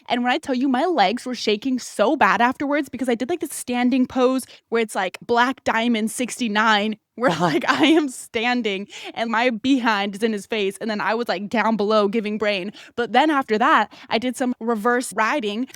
And when I tell you, my legs were shaking so bad afterwards because I did like this standing pose where it's like 𝙏𝙤𝙠 where like I am standing and my behind is in his face. And then I was like down below giving brain. But then after that, I did some reverse riding.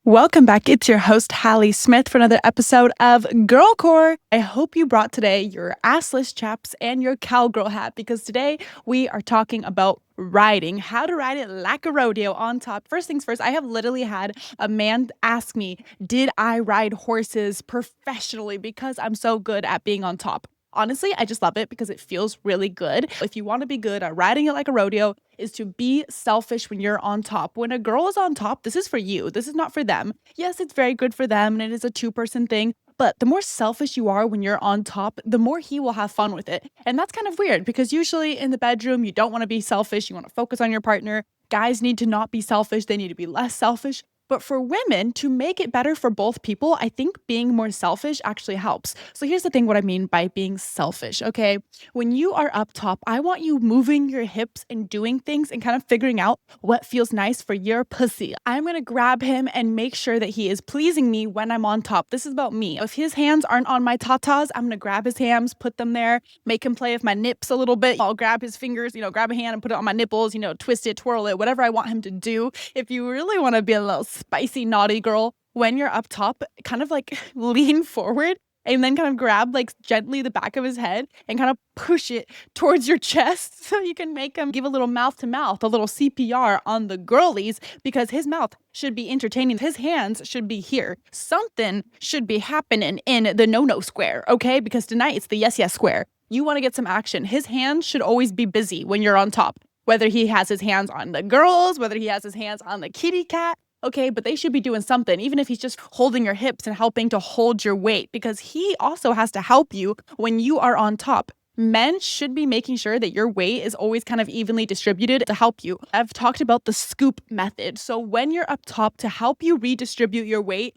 Welcome back. It's your host, Hallismmith, for another episode of Girl Core. I hope you brought today your assless chaps and your cowgirl hat because today we are talking about riding, how to ride it like a rodeo on top. First things first, I have literally had a man ask me, did I ride horses professionally because I'm so good at being on top? Honestly, I just love it because it feels really good. If you want to be good at riding it like a rodeo, is to be selfish when you're on top. When a girl is on top, this is for you. This is not for them. Yes, it's very good for them and it is a two-person thing. But the more selfish you are when you're on top, the more he will have fun with it. And that's kind of weird because usually in the bedroom, you don't want to be selfish. You want to focus on your partner. Guys need to not be selfish. They need to be less selfish. But for women, to make it better for both people, I think being more selfish actually helps. So here's the thing, what I mean by being selfish, okay? When you are up top, I want you moving your hips and doing things and kind of figuring out what feels nice for your pussy. I'm gonna grab him and make sure that he is pleasing me when I'm on top. This is about me. If his hands aren't on my tatas, I'm gonna grab his hands, put them there, make him play with my nips a little bit. I'll grab his fingers, grab a hand and put it on my nipples, twist it, twirl it, whatever I want him to do. If you really wanna be a little spicy naughty girl, when you're up top, kind of like lean forward and then kind of grab like gently the back of his head and kind of push it towards your chest so you can make him give a little mouth to mouth, a little CPR on the girlies, because his mouth should be entertaining. His hands should be here. Something should be happening in the no-no square, okay? Because tonight it's the yes square. You want to get some action. His hands should always be busy when you're on top. Whether he has his hands on the girls, whether he has his hands on the kitty cat, okay, but they should be doing something, even if he's just holding your hips and helping to hold your weight, because he also has to help you when you are on top. Men should be making sure that your weight is always kind of evenly distributed to help you. I've talked about the scoop method. So when you're up top, to help you redistribute your weight,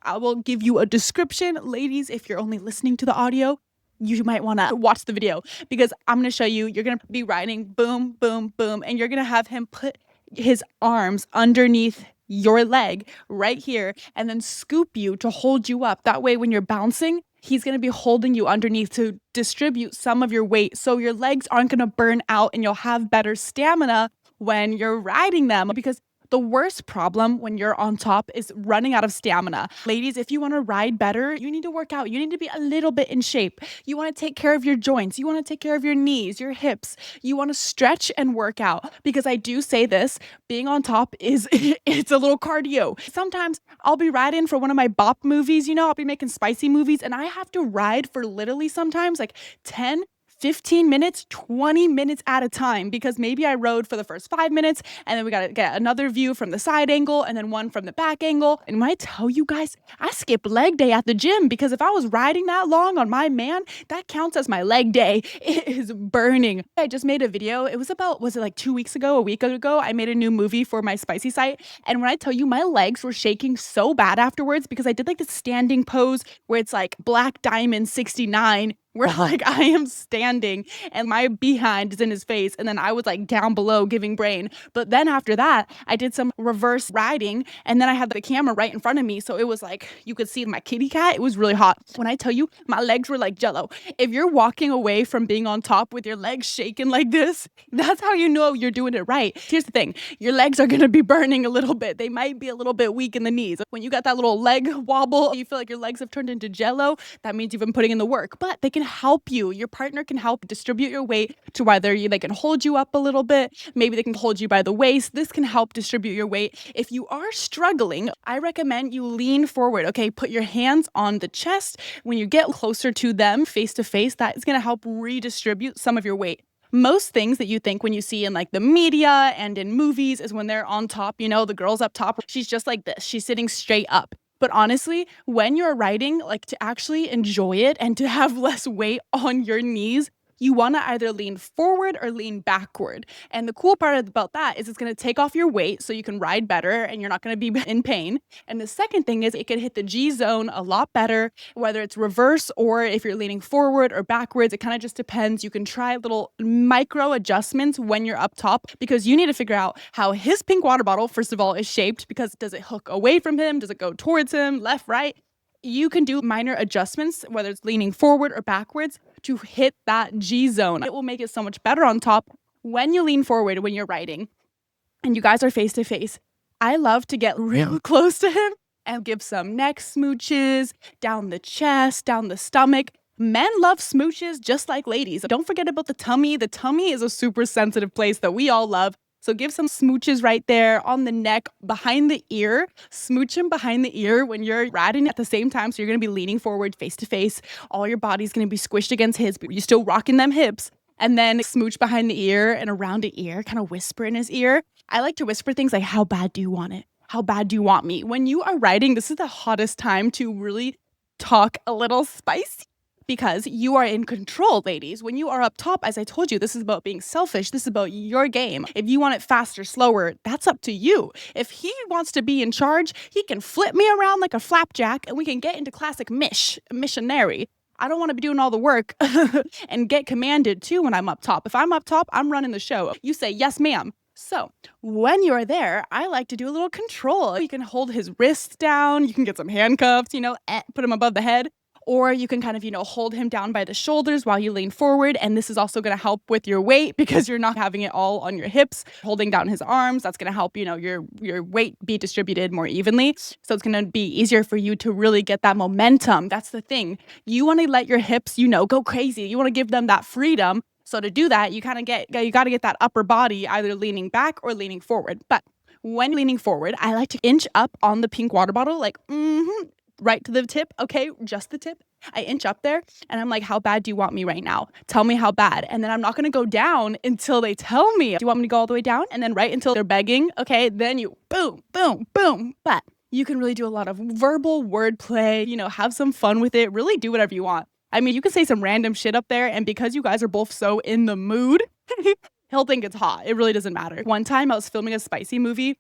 I will give you a description. Ladies, if you're only listening to the audio, you might want to watch the video because I'm going to show you, you're going to be riding boom, boom, boom, and you're going to have him put his arms underneath your leg right here and then scoop you to hold you up. That way, when you're bouncing, he's going to be holding you underneath to distribute some of your weight so your legs aren't going to burn out and you'll have better stamina when you're riding them, because the worst problem when you're on top is running out of stamina. Ladies, if you want to ride better, you need to work out. You need to be a little bit in shape. You want to take care of your joints. You want to take care of your knees, your hips. You want to stretch and work out, because I do say this, being on top is, it's a little cardio. Sometimes I'll be riding for one of my bop movies, I'll be making spicy movies and I have to ride for literally sometimes like 10, 15 minutes, 20 minutes at a time, because maybe I rode for the first 5 minutes and then we got to get another view from the side angle and then one from the back angle. And when I tell you guys, I skip leg day at the gym, because if I was riding that long on my man, that counts as my leg day. It is burning. I just made a video. It was was it like 2 weeks ago, a week ago? I made a new movie for my spicy site. And when I tell you, my legs were shaking so bad afterwards because I did like this standing pose where it's like 𝙏𝙤𝙠 where like I am standing and my behind is in his face and then I was like down below giving brain. But then after that, I did some reverse riding and then I had the camera right in front of me. So it was like, you could see my kitty cat. It was really hot. When I tell you, my legs were like jello. If you're walking away from being on top with your legs shaking like this, that's how you know you're doing it right. Here's the thing. Your legs are going to be burning a little bit. They might be a little bit weak in the knees. When you got that little leg wobble, you feel like your legs have turned into jello, that means you've been putting in the work. But they can help you. Your partner can help distribute your weight to whether they can hold you up a little bit. Maybe they can hold you by the waist. This can help distribute your weight. If you are struggling, I recommend you lean forward. Okay, put your hands on the chest. When you get closer to them face to face, that is going to help redistribute some of your weight. Most things that you think when you see in like the media and in movies is when they're on top, the girl's up top, she's just like this. She's sitting straight up. But honestly, when you're riding, like to actually enjoy it and to have less weight on your knees, you want to either lean forward or lean backward. And the cool part about that is it's going to take off your weight so you can ride better and you're not going to be in pain. And the second thing is it can hit the G zone a lot better, whether it's reverse or if you're leaning forward or backwards. It kind of just depends. You can try little micro adjustments when you're up top because you need to figure out how his pink water bottle, first of all, is shaped, because does it hook away from him? Does it go towards him? Left, right? You can do minor adjustments, whether it's leaning forward or backwards, to hit that G zone. It will make it so much better on top when you lean forward when you're writing and you guys are face to face. I love to get real close to him and give some neck smooches down the chest, down the stomach. Men love smooches just like ladies. Don't forget about the tummy. The tummy is a super sensitive place that we all love. So give some smooches right there on the neck, behind the ear. Smooch him behind the ear when you're riding at the same time. So you're going to be leaning forward face to face. All your body's going to be squished against his, but you're still rocking them hips. And then smooch behind the ear and around the ear, kind of whisper in his ear. I like to whisper things like, how bad do you want it? How bad do you want me? When you are riding, this is the hottest time to really talk a little spicy, because you are in control, ladies. When you are up top, as I told you, this is about being selfish. This is about your game. If you want it faster, slower, that's up to you. If he wants to be in charge, he can flip me around like a flapjack and we can get into classic missionary. I don't want to be doing all the work and get commanded too when I'm up top. If I'm up top, I'm running the show. You say, yes, ma'am. So when you are there, I like to do a little control. You can hold his wrists down. You can get some handcuffs, put him above the head. Or you can kind of, hold him down by the shoulders while you lean forward. And this is also going to help with your weight because you're not having it all on your hips, holding down his arms. That's going to help, your weight be distributed more evenly. So it's going to be easier for you to really get that momentum. That's the thing. You want to let your hips, go crazy. You want to give them that freedom. So to do that, you got to get that upper body either leaning back or leaning forward. But when leaning forward, I like to inch up on the pink water bottle, like, right to the tip. Okay, just the tip. I inch up there and I'm like, how bad do you want me right now? Tell me how bad. And then I'm not going to go down until they tell me. Do you want me to go all the way down? And then right until they're begging. Okay, then you boom, boom, boom. But you can really do a lot of verbal wordplay, have some fun with it. Really do whatever you want. I mean, you can say some random shit up there. And because you guys are both so in the mood, he'll think it's hot. It really doesn't matter. One time I was filming a spicy movie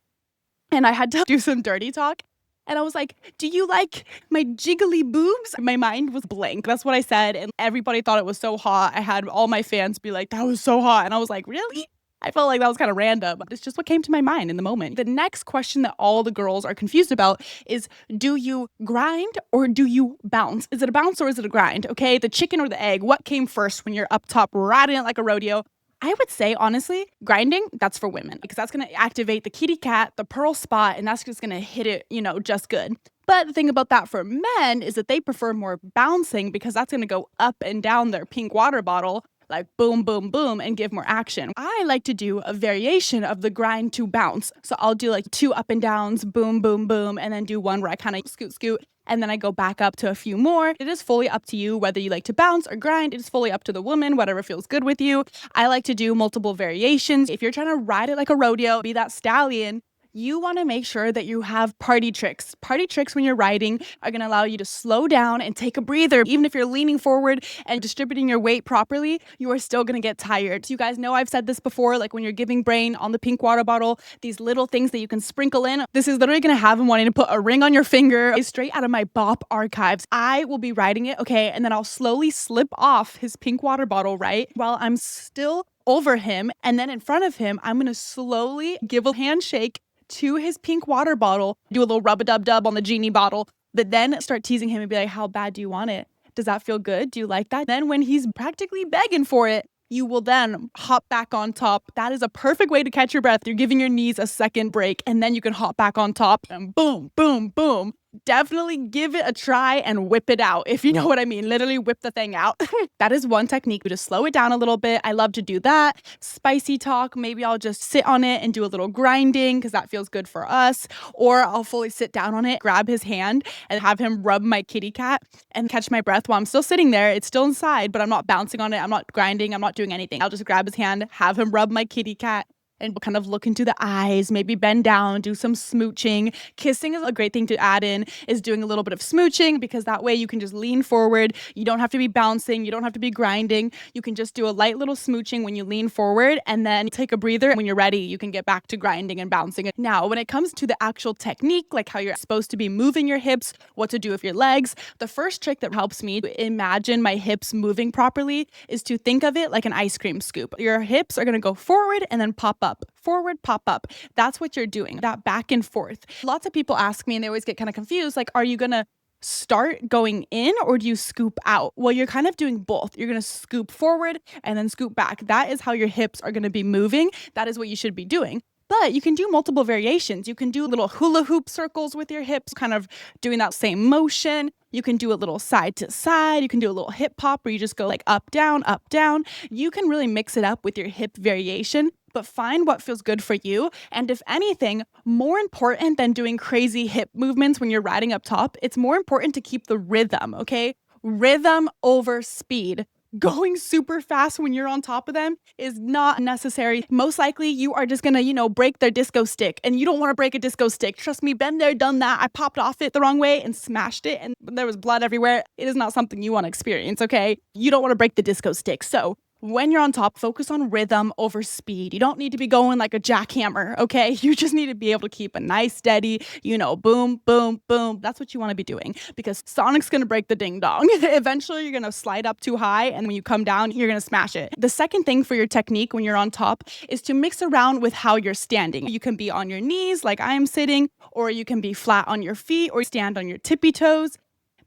and I had to do some dirty talk. And I was like, do you like my jiggly boobs? My mind was blank. That's what I said. And everybody thought it was so hot. I had all my fans be like, that was so hot. And I was like, really? I felt like that was kind of random. But it's just what came to my mind in the moment. The next question that all the girls are confused about is, do you grind or do you bounce? Is it a bounce or is it a grind? Okay, the chicken or the egg? What came first when you're up top riding it like a rodeo? I would say, honestly, grinding, that's for women because that's going to activate the kitty cat, the pearl spot, and that's just going to hit it, just good. But the thing about that for men is that they prefer more bouncing because that's going to go up and down their pink water bottle, like boom, boom, boom, and give more action. I like to do a variation of the grind to bounce. So I'll do like 2 up and downs, boom, boom, boom, and then do one where I kind of scoot, scoot. And then I go back up to a few more. It is fully up to you whether you like to bounce or grind. It is fully up to the woman, whatever feels good with you. I like to do multiple variations. If you're trying to ride it like a rodeo, be that stallion, you want to make sure that you have party tricks. Party tricks when you're riding are going to allow you to slow down and take a breather. Even if you're leaning forward and distributing your weight properly, you are still going to get tired. So you guys know I've said this before, like when you're giving brain on the pink water bottle, these little things that you can sprinkle in. This is literally going to have him wanting to put a ring on your finger. It's straight out of my bop archives. I will be riding it, okay, and then I'll slowly slip off his pink water bottle, right, while I'm still over him. And then in front of him, I'm going to slowly give a handshake to his pink water bottle, do a little rub-a-dub-dub on the genie bottle, but then start teasing him and be like, how bad do you want it? Does that feel good? Do you like that? Then when he's practically begging for it, you will then hop back on top. That is a perfect way to catch your breath. You're giving your knees a second break, and then you can hop back on top and boom, boom, boom. Definitely give it a try and whip it out, if you know what I mean. Literally whip the thing out. That is one technique. We just slow it down a little bit. I love to do that. Spicy talk. Maybe I'll just sit on it and do a little grinding because that feels good for us. Or I'll fully sit down on it, grab his hand and have him rub my kitty cat and catch my breath while I'm still sitting there. It's still inside, but I'm not bouncing on it. I'm not grinding. I'm not doing anything. I'll just grab his hand, have him rub my kitty cat, and kind of look into the eyes, maybe bend down, do some smooching. Kissing is a great thing to add in, is doing a little bit of smooching, because that way you can just lean forward. You don't have to be bouncing. You don't have to be grinding. You can just do a light little smooching when you lean forward, and then take a breather. When you're ready, you can get back to grinding and bouncing. Now, when it comes to the actual technique, like how you're supposed to be moving your hips, what to do with your legs, the first trick that helps me to imagine my hips moving properly is to think of it like an ice cream scoop. Your hips are going to go forward and then pop up. Forward, pop up. That's what you're doing, that back and forth. Lots of people ask me, and they always get kind of confused, like, are you going to start going in or do you scoop out? Well, you're kind of doing both. You're going to scoop forward and then scoop back. That is how your hips are going to be moving. That is what you should be doing. But you can do multiple variations. You can do little hula hoop circles with your hips, kind of doing that same motion. You can do a little side to side. You can do a little hip hop where you just go like up, down, up, down. You can really mix it up with your hip variation, but find what feels good for you. And if anything, more important than doing crazy hip movements when you're riding up top, it's more important to keep the rhythm, okay? Rhythm over speed. Going super fast when you're on top of them is not necessary. Most likely you are just gonna, break their disco stick, and you don't want to break a disco stick. Trust me, been there, done that. I popped off it the wrong way and smashed it, and there was blood everywhere. It is not something you want to experience, okay? You don't want to break the disco stick. So when you're on top, focus on rhythm over speed. You don't need to be going like a jackhammer, okay? You just need to be able to keep a nice steady, boom, boom, boom. That's what you want to be doing, because Sonic's going to break the ding dong. Eventually, you're going to slide up too high, and when you come down, you're going to smash it. The second thing for your technique when you're on top is to mix around with how you're standing. You can be on your knees like I am sitting, or you can be flat on your feet, or stand on your tippy toes.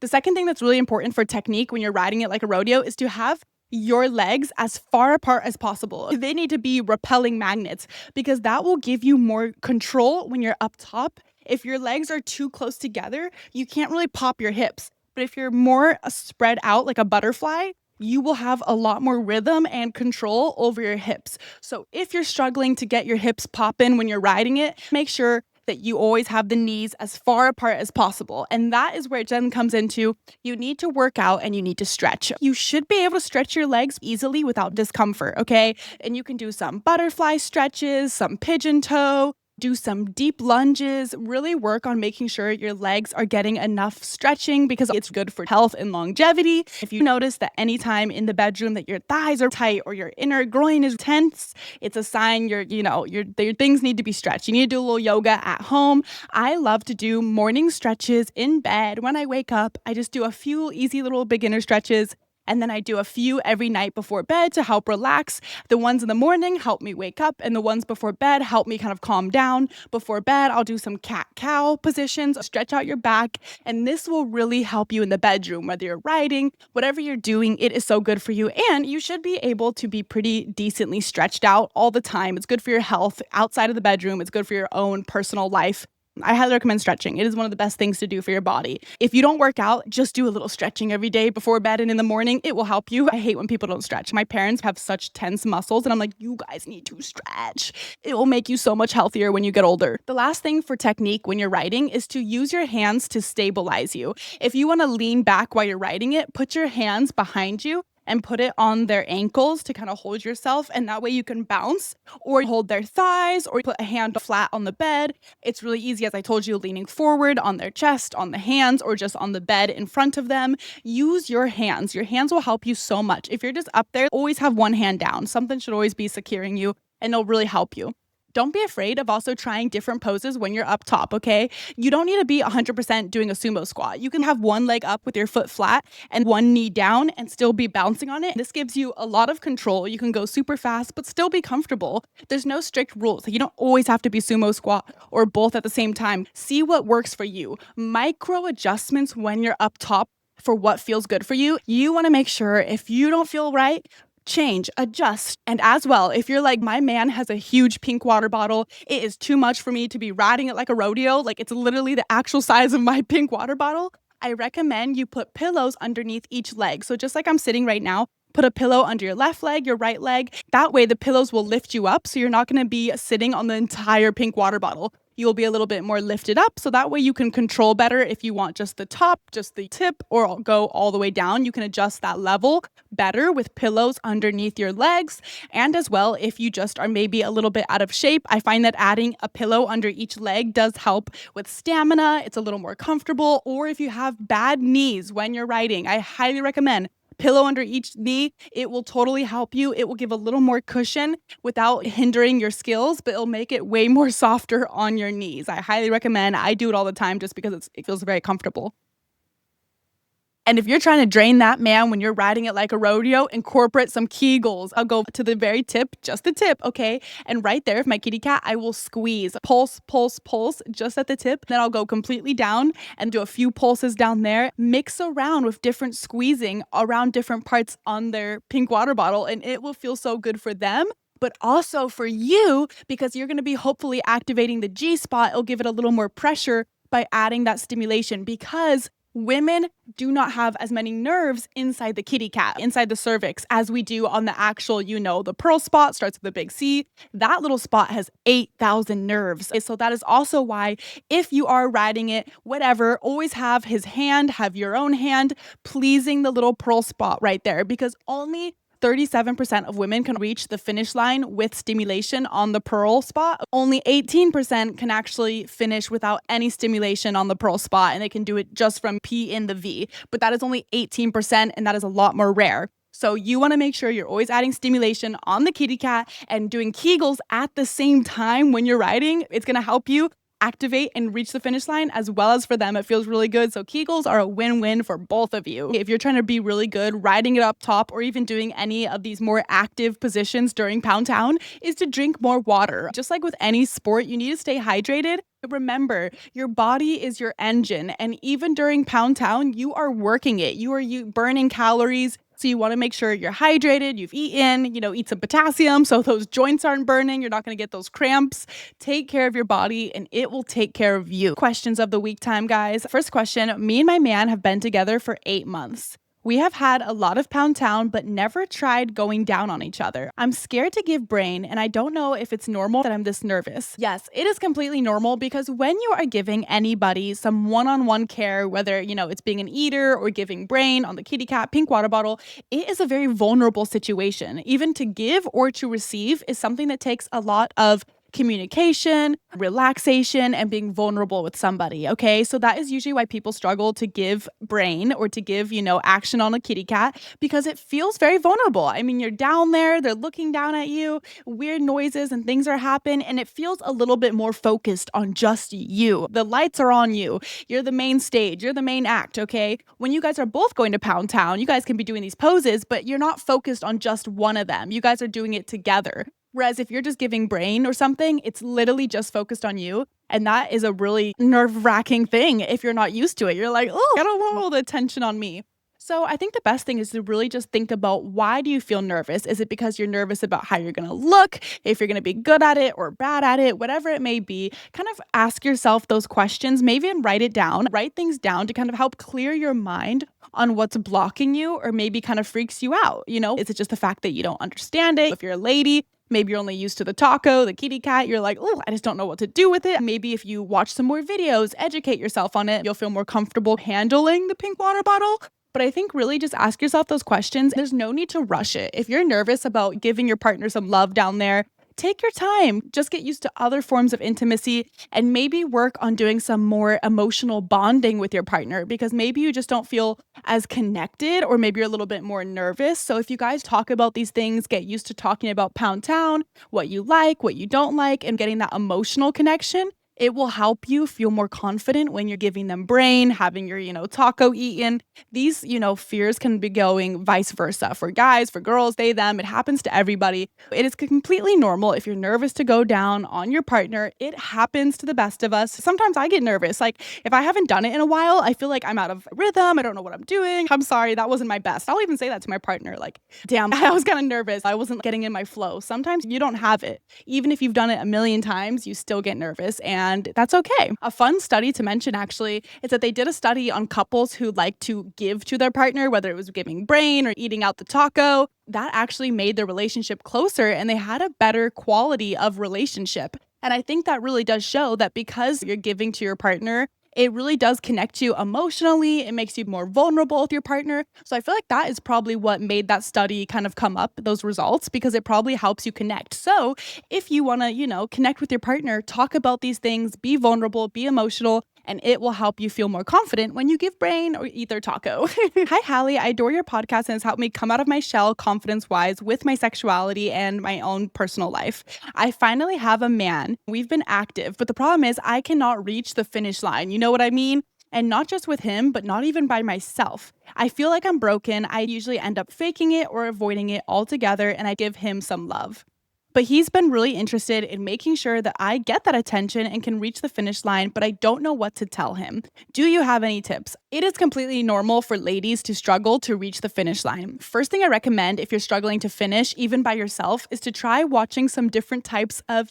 The second thing that's really important for technique when you're riding it like a rodeo is to have your legs as far apart as possible. They need to be repelling magnets, because that will give you more control when you're up top. If your legs are too close together, you can't really pop your hips. But if you're more spread out like a butterfly, you will have a lot more rhythm and control over your hips. So if you're struggling to get your hips popping when you're riding it, make sure that you always have the knees as far apart as possible. And that is where it then comes into, you need to work out and you need to stretch. You should be able to stretch your legs easily without discomfort, okay? And you can do some butterfly stretches, some pigeon toe, do some deep lunges, really work on making sure your legs are getting enough stretching, because it's good for health and longevity. If you notice that anytime in the bedroom that your thighs are tight or your inner groin is tense, it's a sign your things need to be stretched. You need to do a little yoga at home. I love to do morning stretches in bed. When I wake up, I just do a few easy little beginner stretches. And then I do a few every night before bed to help relax. The ones in the morning help me wake up, and the ones before bed help me kind of calm down. Before bed, I'll do some cat-cow positions, stretch out your back, and this will really help you in the bedroom, whether you're writing, whatever you're doing, it is so good for you. And you should be able to be pretty decently stretched out all the time. It's good for your health outside of the bedroom. It's good for your own personal life. I highly recommend stretching. It is one of the best things to do for your body. If you don't work out, just do a little stretching every day before bed and in the morning. It will help you. I hate when people don't stretch. My parents have such tense muscles, and I'm like, you guys need to stretch. It will make you so much healthier when you get older. The last thing for technique when you're writing is to use your hands to stabilize you. If you want to lean back while you're writing it, put your hands behind you and put it on their ankles to kind of hold yourself, and that way you can bounce or hold their thighs or put a hand flat on the bed. It's really easy, as I told you, leaning forward on their chest, on the hands, or just on the bed in front of them. Use your hands. Your hands will help you so much. If you're just up there, always have one hand down. Something should always be securing you, and it'll really help you. Don't be afraid of also trying different poses when you're up top, okay? You don't need to be 100% doing a sumo squat. You can have one leg up with your foot flat and one knee down and still be bouncing on it. This gives you a lot of control. You can go super fast, but still be comfortable. There's no strict rules. You don't always have to be sumo squat or both at the same time. See what works for you. Micro adjustments when you're up top for what feels good for you. You want to make sure if you don't feel right, change, adjust. And as well, if you're like, my man has a huge pink water bottle, it is too much for me to be riding it like a rodeo, like it's literally the actual size of my pink water bottle, I recommend you put pillows underneath each leg. So just like I'm sitting right now, Put a pillow under your left leg, your right leg. That way the pillows will lift you up, so you're not going to be sitting on the entire pink water bottle. You'll be a little bit more lifted up, so that way you can control better if you want just the top, just the tip, or go all the way down. You can adjust that level better with pillows underneath your legs. And as well, if you just are maybe a little bit out of shape, I find that adding a pillow under each leg does help with stamina. It's a little more comfortable. Or if you have bad knees when you're riding, I highly recommend pillow under each knee. It will totally help you. It will give a little more cushion without hindering your skills, but it'll make it way more softer on your knees. I highly recommend. I do it all the time just because it feels very comfortable. And if you're trying to drain that man when you're riding it like a rodeo, incorporate some Keigels. I'll go to the very tip, just the tip, okay? And right there, if my kitty cat, I will squeeze, pulse, pulse, pulse, just at the tip. Then I'll go completely down and do a few pulses down there. Mix around with different squeezing around different parts on their pink water bottle, and it will feel so good for them, but also for you, because you're going to be hopefully activating the G spot. It'll give it a little more pressure by adding that stimulation, because women do not have as many nerves inside the kitty cat, inside the cervix, as we do on the actual, the pearl spot starts with a big C. That little spot has 8,000 nerves. So that is also why, if you are riding it, whatever, always have his hand, have your own hand, pleasing the little pearl spot right there, because only 37% of women can reach the finish line with stimulation on the pearl spot. Only 18% can actually finish without any stimulation on the pearl spot, and they can do it just from P in the V. But that is only 18%, and that is a lot more rare. So you want to make sure you're always adding stimulation on the kitty cat and doing Keigels at the same time when you're riding. It's going to help you activate and reach the finish line, as well as for them. It feels really good. So Keigels are a win-win for both of you. If you're trying to be really good, riding it up top or even doing any of these more active positions during Pound Town, is to drink more water. Just like with any sport, you need to stay hydrated. Remember, your body is your engine, and even during Pound Town, you are working it. You are burning calories. So you want to make sure you're hydrated, you've eaten, eat some potassium so those joints aren't burning, you're not going to get those cramps. Take care of your body and it will take care of you. Questions of the week time, guys. First question, me and my man have been together for 8 months. We have had a lot of Pound Town, but never tried going down on each other. I'm scared to give brain, and I don't know if it's normal that I'm this nervous. Yes, it is completely normal, because when you are giving anybody some one-on-one care, whether, it's being an eater or giving brain on the kitty cat pink water bottle, it is a very vulnerable situation. Even to give or to receive is something that takes a lot of communication, relaxation, and being vulnerable with somebody, okay? So that is usually why people struggle to give brain or to give, action on a kitty cat, because it feels very vulnerable. I mean, you're down there, they're looking down at you, weird noises and things are happening, and it feels a little bit more focused on just you. The lights are on you. You're the main stage. You're the main act, okay? When you guys are both going to Pound Town, you guys can be doing these poses, but you're not focused on just one of them. You guys are doing it together. Whereas if you're just giving brain or something, it's literally just focused on you. And that is a really nerve-wracking thing if you're not used to it. You're like, oh, I don't want all the attention on me. So I think the best thing is to really just think about, why do you feel nervous? Is it because you're nervous about how you're going to look, if you're going to be good at it or bad at it, whatever it may be? Kind of ask yourself those questions, maybe, and write it down. Write things down to kind of help clear your mind on what's blocking you or maybe kind of freaks you out. Is it just the fact that you don't understand it? If you're a lady, maybe you're only used to the taco, the kitty cat. You're like, oh, I just don't know what to do with it. Maybe if you watch some more videos, educate yourself on it, you'll feel more comfortable handling the pink water bottle. But I think really just ask yourself those questions. There's no need to rush it. If you're nervous about giving your partner some love down there, take your time. Just get used to other forms of intimacy and maybe work on doing some more emotional bonding with your partner, because maybe you just don't feel as connected, or maybe you're a little bit more nervous. So if you guys talk about these things, get used to talking about Pound Town, what you like, what you don't like, and getting that emotional connection, it will help you feel more confident when you're giving them brain, having your, taco eaten. These, fears can be going vice versa for guys, for girls, they, them. It happens to everybody. It is completely normal if you're nervous to go down on your partner. It happens to the best of us. Sometimes I get nervous. Like if I haven't done it in a while, I feel like I'm out of rhythm. I don't know what I'm doing. I'm sorry, that wasn't my best. I'll even say that to my partner. Like, damn, I was kind of nervous. I wasn't getting in my flow. Sometimes you don't have it. Even if you've done it a million times, you still get nervous. And and that's okay. A fun study to mention actually is that they did a study on couples who like to give to their partner, whether it was giving brain or eating out the taco. That actually made their relationship closer and they had a better quality of relationship. And I think that really does show that because you're giving to your partner, it really does connect you emotionally. It makes you more vulnerable with your partner. So I feel like that is probably what made that study kind of come up, those results, because it probably helps you connect. So if you want to, connect with your partner, talk about these things, be vulnerable, be emotional, and it will help you feel more confident when you give brain or eat their taco. Hi, Hallie. I adore your podcast and it's helped me come out of my shell confidence-wise with my sexuality and my own personal life. I finally have a man. We've been active, but the problem is I cannot reach the finish line. You know what I mean? And not just with him, but not even by myself. I feel like I'm broken. I usually end up faking it or avoiding it altogether, and I give him some love. But he's been really interested in making sure that I get that attention and can reach the finish line, but I don't know what to tell him. Do you have any tips? It is completely normal for ladies to struggle to reach the finish line. First thing I recommend if you're struggling to finish, even by yourself, is to try watching some different types of,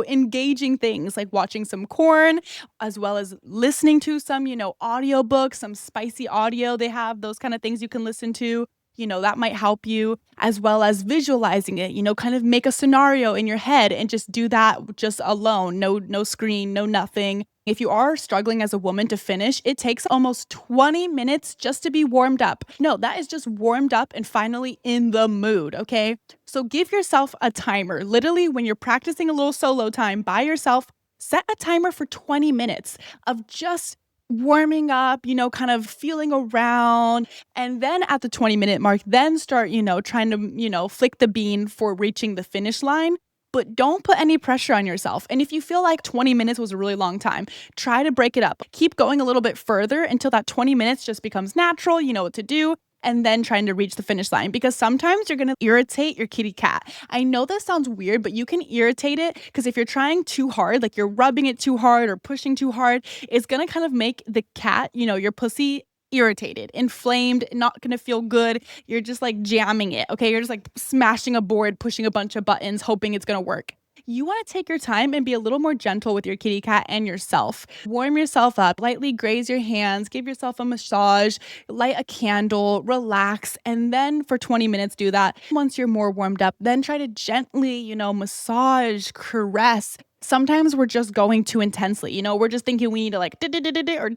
engaging things, like watching some porn, as well as listening to some, audiobooks, some spicy audio they have, those kind of things you can listen to. That might help you, as well as visualizing it, kind of make a scenario in your head and just do that just alone. No screen, no nothing. If you are struggling as a woman to finish, it takes almost 20 minutes just to be warmed up. No, that is just warmed up and finally in the mood, okay? So give yourself a timer. Literally, when you're practicing a little solo time by yourself, set a timer for 20 minutes of just warming up, kind of feeling around. And then at the 20-minute mark, then start, trying to, flick the bean for reaching the finish line. But don't put any pressure on yourself. And if you feel like 20 minutes was a really long time, try to break it up. Keep going a little bit further until that 20 minutes just becomes natural. You know what to do. And then trying to reach the finish line, because sometimes you're going to irritate your kitty cat. I know this sounds weird, but you can irritate it because if you're trying too hard, like you're rubbing it too hard or pushing too hard, it's going to kind of make the cat, your pussy, irritated, inflamed, not going to feel good. You're just like jamming it. Okay. You're just like smashing a board, pushing a bunch of buttons, hoping it's going to work. You want to take your time and be a little more gentle with your kitty cat and yourself. Warm yourself up, lightly graze your hands, give yourself a massage, light a candle, relax, and then for 20 minutes do that. Once you're more warmed up, then try to gently, massage, caress. Sometimes we're just going too intensely. We're just thinking we need to like or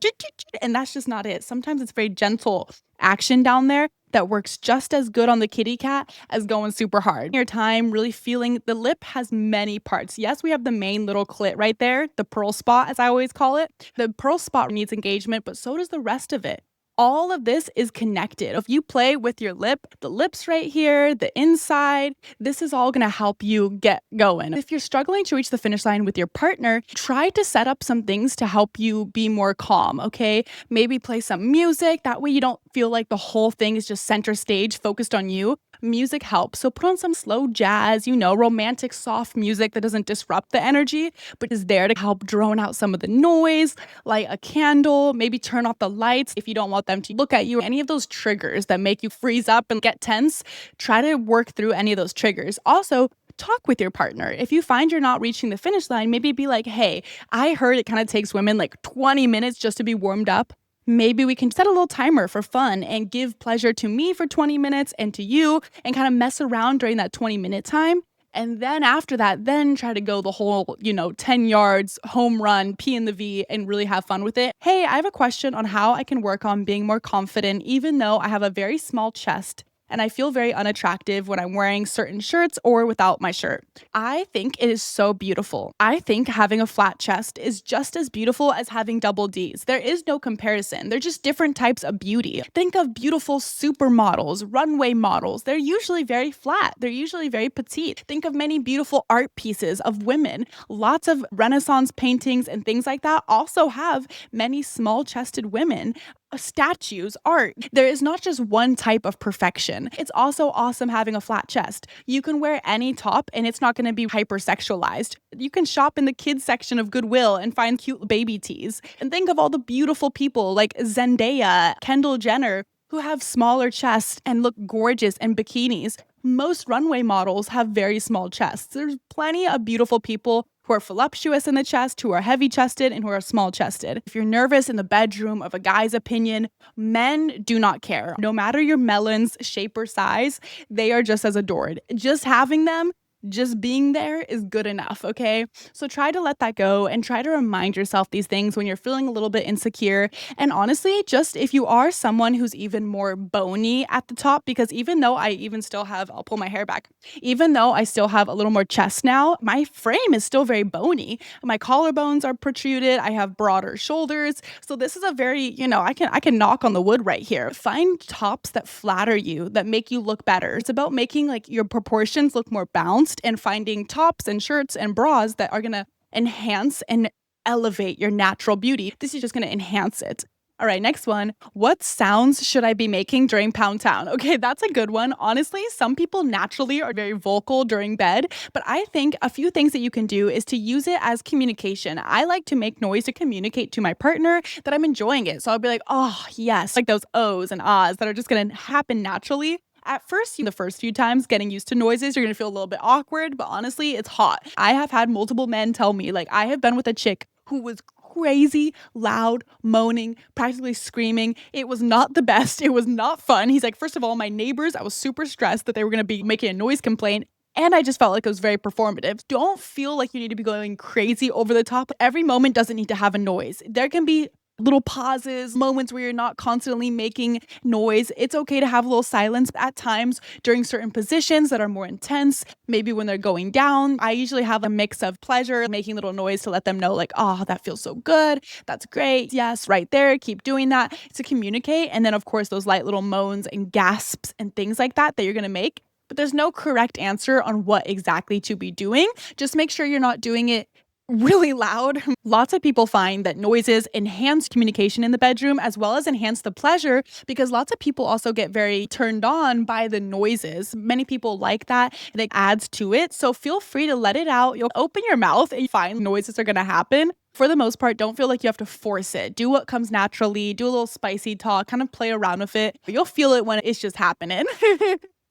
and that's just not it. Sometimes it's very gentle action down there that works just as good on the kitty cat as going super hard. Your time really feeling the lip has many parts. Yes, we have the main little clit right there, the pearl spot, as I always call it. The pearl spot needs engagement, but so does the rest of it. All of this is connected. If you play with your lip, the lips right here, the inside, this is all going to help you get going. If you're struggling to reach the finish line with your partner, try to set up some things to help you be more calm, okay? Maybe play some music. That way you don't feel like the whole thing is just center stage focused on you. Music helps. So put on some slow jazz, romantic, soft music that doesn't disrupt the energy, but is there to help drone out some of the noise. Light a candle, maybe turn off the lights if you don't want them to look at you. Any of those triggers that make you freeze up and get tense, try to work through any of those triggers. Also, talk with your partner. If you find you're not reaching the finish line, maybe be like, hey, I heard it kind of takes women like 20 minutes just to be warmed up. Maybe we can set a little timer for fun and give pleasure to me for 20 minutes and to you and kind of mess around during that 20-minute time. And then after that, then try to go the whole, 10 yards, home run, pee in the V, and really have fun with it. Hey, I have a question on how I can work on being more confident, even though I have a very small chest and I feel very unattractive when I'm wearing certain shirts or without my shirt. I think it is so beautiful. I think having a flat chest is just as beautiful as having double Ds. There is no comparison. They're just different types of beauty. Think of beautiful supermodels, runway models. They're usually very flat. They're usually very petite. Think of many beautiful art pieces of women. Lots of Renaissance paintings and things like that also have many small-chested women. Statues, art. There is not just one type of perfection. It's also awesome having a flat chest. You can wear any top and it's not going to be hypersexualized. You can shop in the kids section of Goodwill and find cute baby tees. And think of all the beautiful people like Zendaya, Kendall Jenner, who have smaller chests and look gorgeous in bikinis. Most runway models have very small chests. There's plenty of beautiful people who are voluptuous in the chest, who are heavy chested, and who are small chested. If you're nervous in the bedroom of a guy's opinion, men do not care. No matter your melon's shape or size, they are just as adored. Just having them, just being there is good enough, okay? So try to let that go and try to remind yourself these things when you're feeling a little bit insecure. And honestly, just if you are someone who's even more bony at the top, because even though I even still have, I'll pull my hair back, even though I still have a little more chest now, my frame is still very bony. My collarbones are protruded. I have broader shoulders. So this is a very, I can knock on the wood right here. Find tops that flatter you, that make you look better. It's about making like your proportions look more balanced and finding tops and shirts and bras that are going to enhance and elevate your natural beauty. This is just going to enhance it. All right, next one. What sounds should I be making during Pound Town? Okay, that's a good one. Honestly, some people naturally are very vocal during bed, but I think a few things that you can do is to use it as communication. I like to make noise to communicate to my partner that I'm enjoying it. So I'll be like, oh, yes, like those O's and ahs that are just going to happen naturally. At first, the first few times getting used to noises, you're going to feel a little bit awkward, but honestly, it's hot. I have had multiple men tell me, like, I have been with a chick who was crazy, loud, moaning, practically screaming. It was not the best. It was not fun. He's like, first of all, my neighbors, I was super stressed that they were going to be making a noise complaint. And I just felt like it was very performative. Don't feel like you need to be going crazy over the top. Every moment doesn't need to have a noise. There can be little pauses, moments where you're not constantly making noise. It's okay to have a little silence at times during certain positions that are more intense. Maybe when they're going down, I usually have a mix of pleasure, making little noise to let them know like, oh, that feels so good. That's great. Yes, right there. Keep doing that to communicate. And then of course, those light little moans and gasps and things like that you're going to make. But there's no correct answer on what exactly to be doing. Just make sure you're not doing it really loud. Lots of people find that noises enhance communication in the bedroom as well as enhance the pleasure, because lots of people also get very turned on by the noises. Many people like that and it adds to it. So feel free to let it out. You'll open your mouth and find noises are going to happen. For the most part, don't feel like you have to force it. Do what comes naturally. Do a little spicy talk, kind of play around with it. You'll feel it when it's just happening.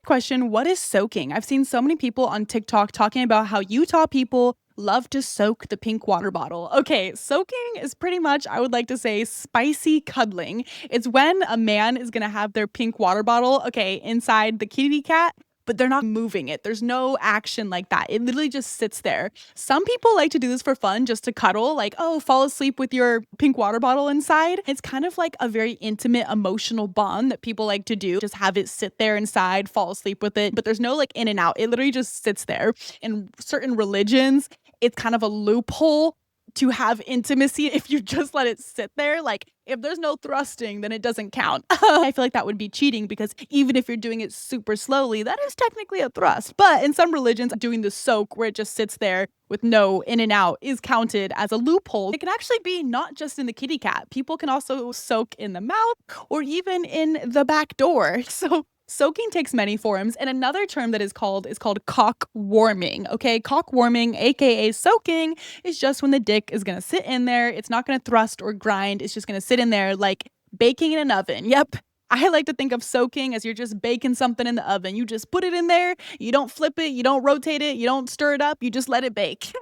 Question, what is soaking? I've seen so many people on TikTok talking about how Utah people love to soak the pink water bottle. Okay, soaking is pretty much, I would like to say, spicy cuddling. It's when a man is gonna have their pink water bottle, inside the kitty cat, but they're not moving it. There's no action like that. It literally just sits there. Some people like to do this for fun, just to cuddle, like, oh, fall asleep with your pink water bottle inside. It's kind of like a very intimate, emotional bond that people like to do. Just have it sit there inside, fall asleep with it, but there's no like in and out. It literally just sits there. In certain religions, it's kind of a loophole to have intimacy if you just let it sit there. Like, if there's no thrusting, then it doesn't count. I feel like that would be cheating, because even if you're doing it super slowly, that is technically a thrust. But in some religions, doing the soak where it just sits there with no in and out is counted as a loophole. It can actually be not just in the kitty cat. People can also soak in the mouth or even in the back door. So soaking takes many forms, and another term that is called cock warming. Okay, cock warming, aka soaking, is just when the dick is gonna sit in there. It's not gonna thrust or grind. It's just gonna sit in there like baking in an oven. Yep. I like to think of soaking as you're just baking something in the oven. You just put it in there, you don't flip it, you don't rotate it, you don't stir it up, you just let it bake.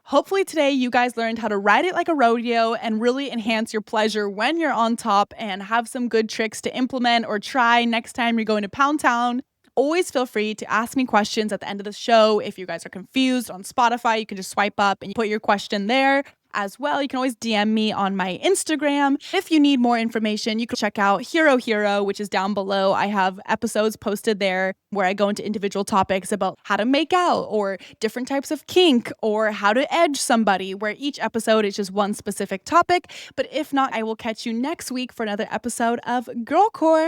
Hopefully today you guys learned how to ride it like a rodeo and really enhance your pleasure when you're on top, and have some good tricks to implement or try next time you're going to Pound Town. Always feel free to ask me questions at the end of the show. If you guys are confused on Spotify, you can just swipe up and put your question there. As well, you can always DM me on my Instagram. If you need more information, you can check out Hero Hero, which is down below. I have episodes posted there where I go into individual topics about how to make out, or different types of kink, or how to edge somebody, where each episode is just one specific topic. But if not, I will catch you next week for another episode of Girlcore.